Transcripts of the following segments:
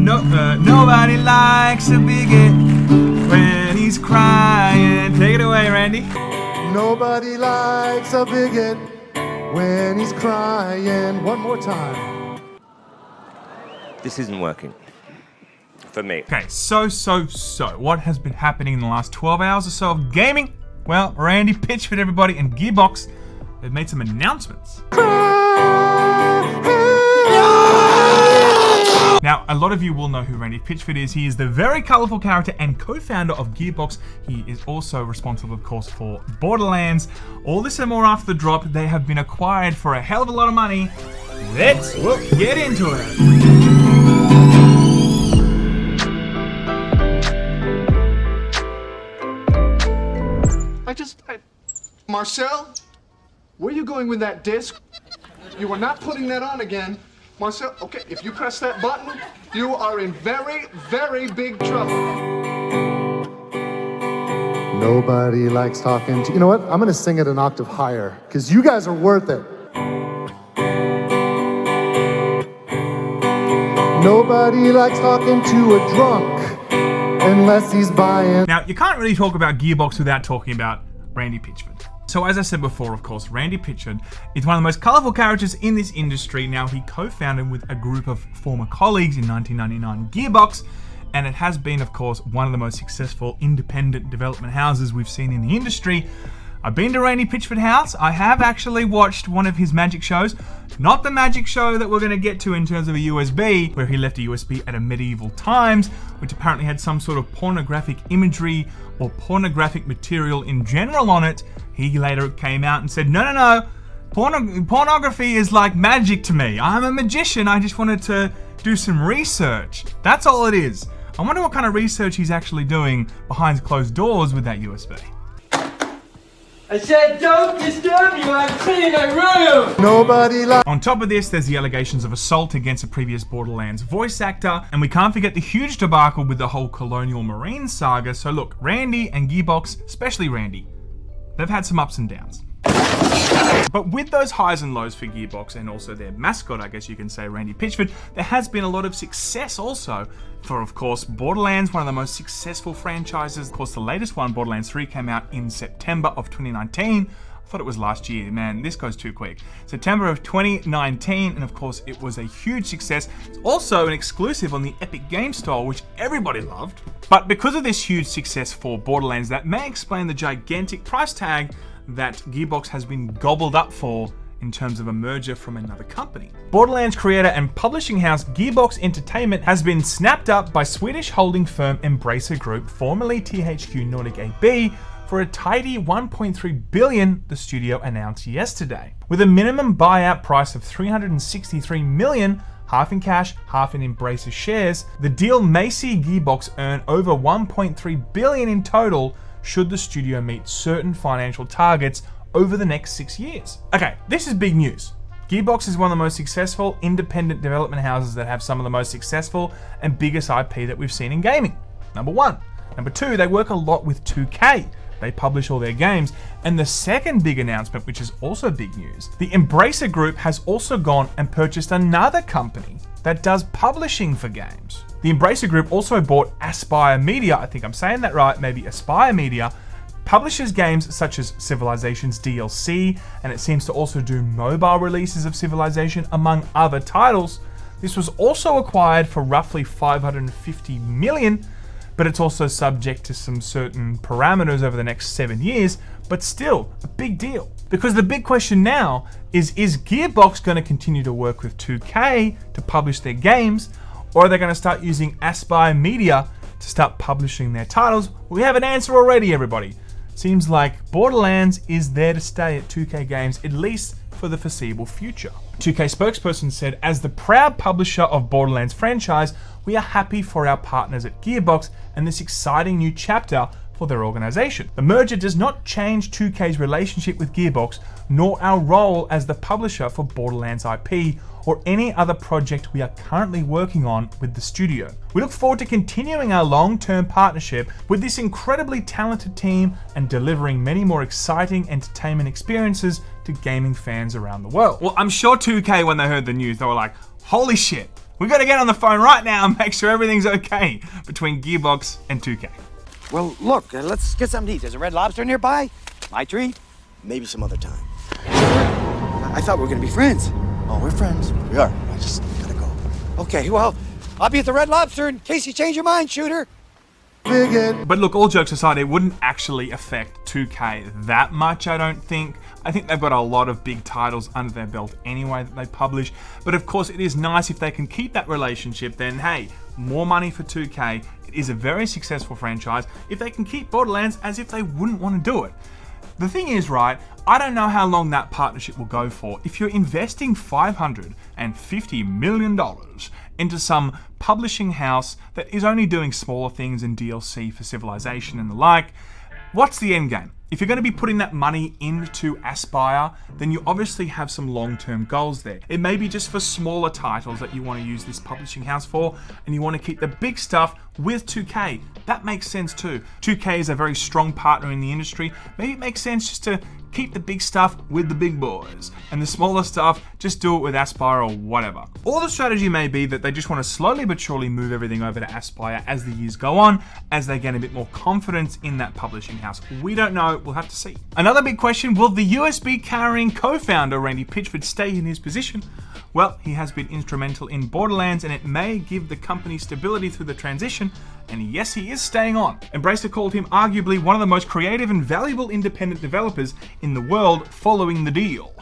Nobody likes a bigot when he's crying. Take it away, Randy. Nobody likes a bigot when he's crying. One more time. This isn't working. For me. Okay, so, what has been happening in the last 12 hours or so of gaming? Well, Randy Pitchford, everybody, and Gearbox, they've made some announcements. Now, a lot of you will know who Randy Pitchford is. He is the very colourful character and co-founder of Gearbox. He is also responsible, of course, for Borderlands. All this and more after the drop. They have been acquired for a hell of a lot of money. Let's get into it. Marcel, where are you going with that disc? You are not putting that on again. Marcel, okay, if you press that button, you are in very, very big trouble. Nobody likes talking to... You know what? I'm gonna sing it an octave higher, because you guys are worth it. Nobody likes talking to a drunk unless he's buying... Now, you can't really talk about Gearbox without talking about Randy Pitchford. So as I said before, of course, Randy Pitchford is one of the most colourful characters in this industry. Now, he co-founded with a group of former colleagues in 1999 Gearbox, and it has been, of course, one of the most successful independent development houses we've seen in the industry. I've been to Randy Pitchford House. I have actually watched one of his magic shows. Not the magic show that we're going to get to in terms of a USB, where he left a USB at a medieval times, which apparently had some sort of pornographic imagery or pornographic material in general on it. He later came out and said, no. Pornography is like magic to me. I'm a magician. I just wanted to do some research. That's all it is. I wonder what kind of research he's actually doing behind closed doors with that USB. I said don't disturb you, I'm cleaning my room! Nobody likes... On top of this, there's the allegations of assault against a previous Borderlands voice actor, and we can't forget the huge debacle with the whole Colonial Marine saga. So look, Randy and Gearbox, especially Randy, they've had some ups and downs. But with those highs and lows for Gearbox and also their mascot, I guess you can say, Randy Pitchford, there has been a lot of success also for, of course, Borderlands, one of the most successful franchises. Of course, the latest one, Borderlands 3, came out in September of 2019. I thought it was last year. Man, this goes too quick. September of 2019, and of course, it was a huge success. It's also an exclusive on the Epic Games Store, which everybody loved. But because of this huge success for Borderlands, that may explain the gigantic price tag that Gearbox has been gobbled up for in terms of a merger from another company. Borderlands creator and publishing house Gearbox Entertainment has been snapped up by Swedish holding firm Embracer Group, formerly THQ Nordic AB, for a tidy $1.3 billion, the studio announced yesterday. With a minimum buyout price of $363 million, half in cash, half in Embracer shares, the deal may see Gearbox earn over $1.3 billion in total should the studio meet certain financial targets over the next 6 years. Okay, this is big news. Gearbox is one of the most successful independent development houses that have some of the most successful and biggest IP that we've seen in gaming. Number one. Number two, they work a lot with 2K. They publish all their games. And the second big announcement, which is also big news, the Embracer Group has also gone and purchased another company that does publishing for games. The Embracer Group also bought Aspyr Media, I think I'm saying that right, maybe Aspyr Media, publishes games such as Civilization's DLC, and it seems to also do mobile releases of Civilization, among other titles. This was also acquired for roughly $550 million, but it's also subject to some certain parameters over the next 7 years, but still a big deal. Because the big question now is Gearbox going to continue to work with 2K to publish their games, or are they going to start using Aspyr Media to start publishing their titles? We have an answer already, everybody. Seems like Borderlands is there to stay at 2K Games, at least for the foreseeable future. 2K spokesperson said, as the proud publisher of Borderlands franchise, we are happy for our partners at Gearbox and this exciting new chapter for their organization. The merger does not change 2K's relationship with Gearbox, nor our role as the publisher for Borderlands IP or any other project we are currently working on with the studio. We look forward to continuing our long-term partnership with this incredibly talented team and delivering many more exciting entertainment experiences to gaming fans around the world. Well, I'm sure 2K, when they heard the news, they were like, holy shit, we gotta get on the phone right now and make sure everything's okay between Gearbox and 2K. Well, look, let's get something to eat. There's a Red Lobster nearby. My treat. Maybe some other time. I thought we were gonna be friends. Oh, we're friends. We are. I just gotta go. Okay, well, I'll be at the Red Lobster in case you change your mind, shooter. But look, all jokes aside, it wouldn't actually affect 2K that much, I don't think. I think they've got a lot of big titles under their belt anyway that they publish. But of course, it is nice if they can keep that relationship, then hey, more money for 2K. It is a very successful franchise if they can keep Borderlands as if they wouldn't want to do it. The thing is, right, I don't know how long that partnership will go for. If you're investing $550 million into some publishing house that is only doing smaller things and DLC for Civilization and the like, what's the end game? If you're going to be putting that money into Aspyr, then you obviously have some long-term goals there. It may be just for smaller titles that you want to use this publishing house for, and you want to keep the big stuff with 2K. That makes sense too. 2K is a very strong partner in the industry. Maybe it makes sense just to keep the big stuff with the big boys, and the smaller stuff, just do it with Aspyr or whatever. Or the strategy may be that they just want to slowly but surely move everything over to Aspyr as the years go on, as they gain a bit more confidence in that publishing house. We don't know, we'll have to see. Another big question, will the USB carrying co-founder Randy Pitchford stay in his position? Well, he has been instrumental in Borderlands, and it may give the company stability through the transition, and yes, he is staying on. Embracer called him arguably one of the most creative and valuable independent developers in the world following the deal.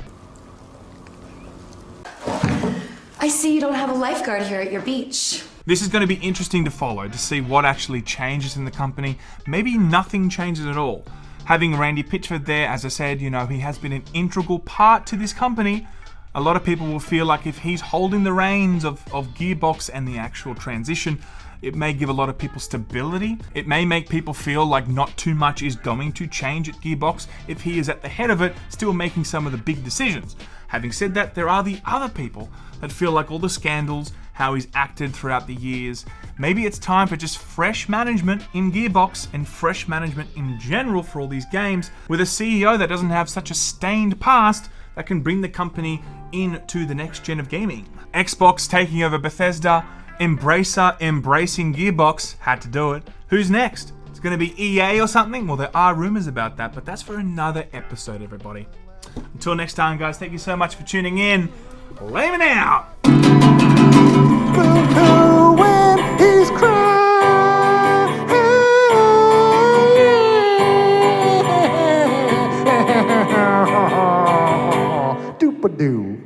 I see you don't have a lifeguard here at your beach. This is going to be interesting to follow, to see what actually changes in the company. Maybe nothing changes at all. Having Randy Pitchford there, as I said, you know, he has been an integral part to this company. A lot of people will feel like if he's holding the reins of Gearbox and the actual transition, it may give a lot of people stability. It may make people feel like not too much is going to change at Gearbox if he is at the head of it, still making some of the big decisions. Having said that, there are the other people that feel like all the scandals, how he's acted throughout the years. Maybe it's time for just fresh management in Gearbox and fresh management in general for all these games, with a CEO that doesn't have such a stained past that can bring the company into the next gen of gaming. Xbox taking over Bethesda, Embracer embracing Gearbox, had to do it. Who's next? It's going to be EA or something? Well, there are rumors about that, but that's for another episode, everybody. Until next time, guys, thank you so much for tuning in. Blaming out! Boo-hoo when he's crying. Doop-a-doo.